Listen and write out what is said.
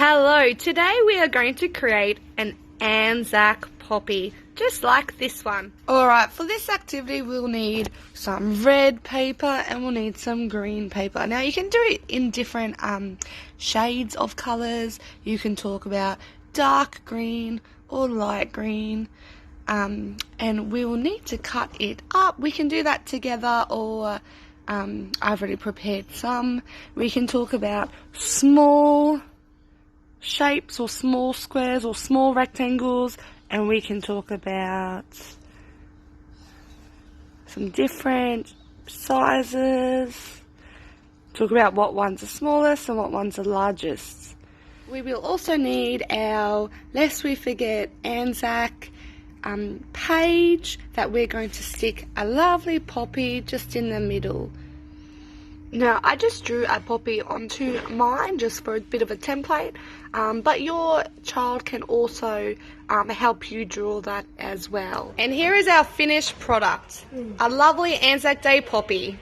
Hello, today we are going to create an ANZAC poppy, just like this one. Alright, for this activity we'll need some red paper and we'll need some green paper. Now you can do it in different shades of colours. You can talk about dark green or light green. And we will need to cut it up. We can do that together, or I've already prepared some. We can talk about small shapes or small squares or small rectangles, and we can talk about some different sizes, talk about what ones are smallest and what ones are largest. We will also need our Lest We Forget ANZAC page that we're going to stick a lovely poppy just in the middle. Now, I just drew a poppy onto mine just for a bit of a template, but your child can also help you draw that as well. And here is our finished product, a lovely ANZAC Day poppy.